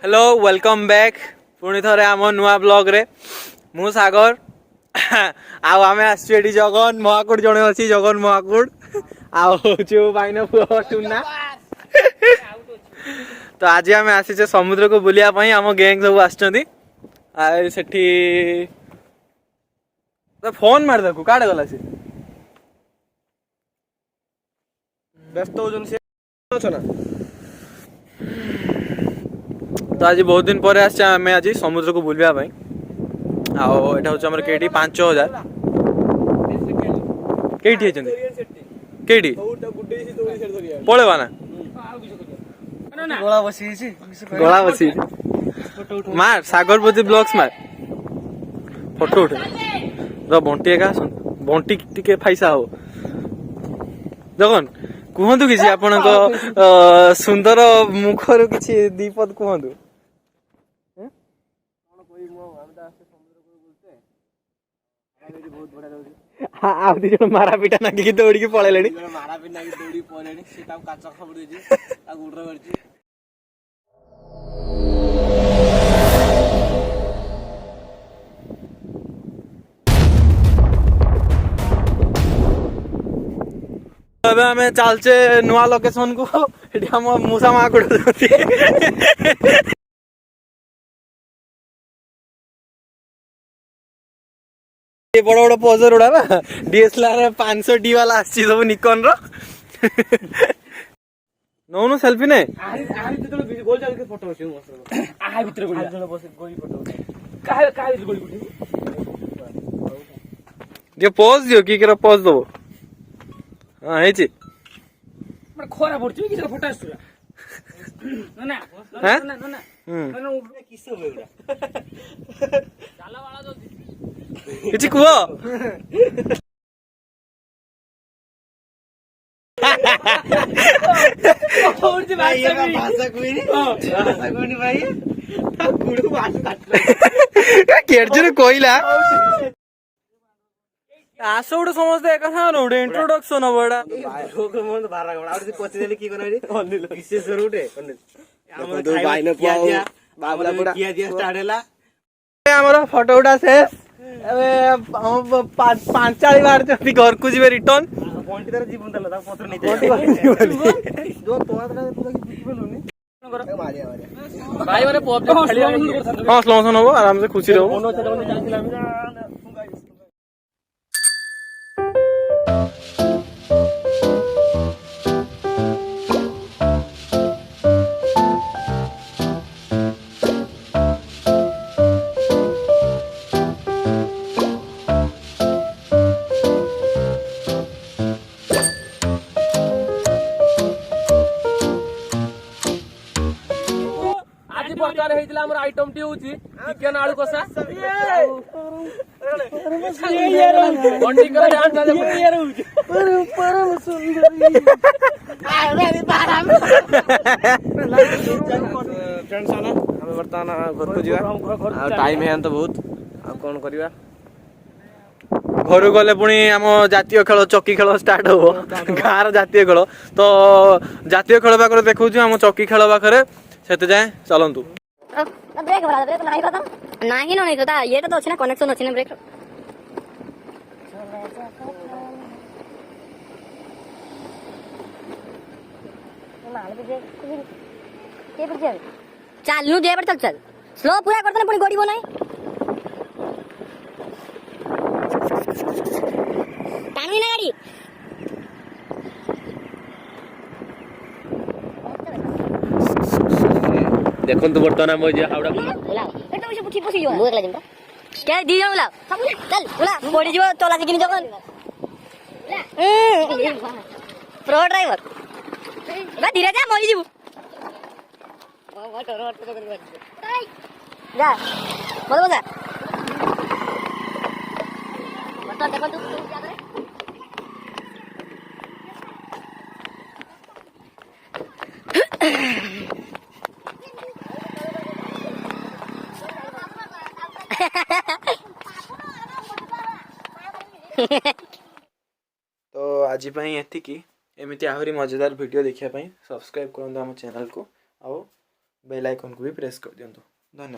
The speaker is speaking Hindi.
हेलो वेलकम बैक पुणी थे आम नुआ ब्लॉग रे मु सागर आउ आमे आसि जगन महाकूट जड़े अच्छी जगन महाकूट आउ भाईन पुआ टुना तो आज आम आसीचे समुद्र को बुलिया आम गैंग सब आठी फोन मार देखू काड़े गला सी व्यस्त हो ना तो आज बहुत दिन पर आम आज समुद्र को बुलवा आउटा हूँ आम के 5000 कईटी पलैबा ना गला बसी मार सागर प्रति ब्लॉग्स मार फोटो उठे बंटी एका बंटी टिके फाइसा हो देखन कहतु कि आपण सुंदर मुखर किसी दीपद कहतु आउदी जण मारा पिटा नागिकी दौड़ी पळेलेनी मारा पिटा नागी दौड़ी पळेलेनी से ता काच खबर देजी ता गुडरा करची अब हमें चलचे नुआ लोकेशन को एठी हम मूसा माकुड़ बड़ बड़ पोजर उड़ा ना डीएसएलआर 500D वाला आसी सब निकॉन रो नो सेल्फी ने गोल जाके फोटो उठे मस्त आ भीतर गोली जण बस गोली फोटो काहे काहे गोली उठे जे पोज दियो की करा पोज दो हां हेची मने खोरा पड़छ कि फोटो आसुरा ना ना ना ना ना उठे किस हो एडा जाला वाला जल्दी किछि कुओ और जे भाषा कोई नहीं भाई गुडू भाषा काट केडजर कोइला आसो उडे समझते एका सार उडे इंट्रोडक्शन बडा लोक मन बारा गडा और पछे देले की कोनाई अनिल विशेष उडे अनिल दो भाई ने किया बाबला बडा किया दिया स्टार्ट हैला हमरो फोटो उडा शेष अबे हम 45 बार जति घर को जीवे रिटर्न पॉइंट तर जीवन दला पत्र नहीं जो तोरा पूरा की बिकी बोलुनी भाई माने पॉप खेली हां स्लो मोशन हो आराम से खुशी रहो कोनो छे जानिला हम आइटम टी होची चिकन आलू कसा बंडी कर डांस दे यार होची परम सुंदरी अरे बारा फ्रेंड्स आना हम वर्तमान घर को जीवा टाइम है तो बहुत आ कोन करबा घर गले पुणी आम जातीय खेल चक्की खेल स्टार्ट हो गाँव जातीय खेल तो जातीय खेल पाखे देखु आम चक्की खेल पाखे से जाए चलतु ब्रेक वाला ब्रेक नहीं खत्म नहीं ना नहीं खत्म ये तो अच्छी ना कनेक्शन अच्छी ना ब्रेक चल नु जे पर चल स्लो पूरा करते ना पुणी गोड़ी बनाई टाणी ना गाड़ी देखो तो बर्तमान हम जे हावड़ा बोला ए तो पुठी पुठी जो मुख लागम क्या दी जण बोला चल बोला बॉडी जो चला सिकिनी जगन प्रो ड्राइवर बा धीरे जा मरी जीव जा बोल बोल बता देखो तू क्या करे तो आज एतिकी एमती आहरी मजेदार वीडियो देखा सब्सक्राइब करूँ आम चैनल को आओ बेल आइकन को भी प्रेस कर दिंतु। धन्यवाद।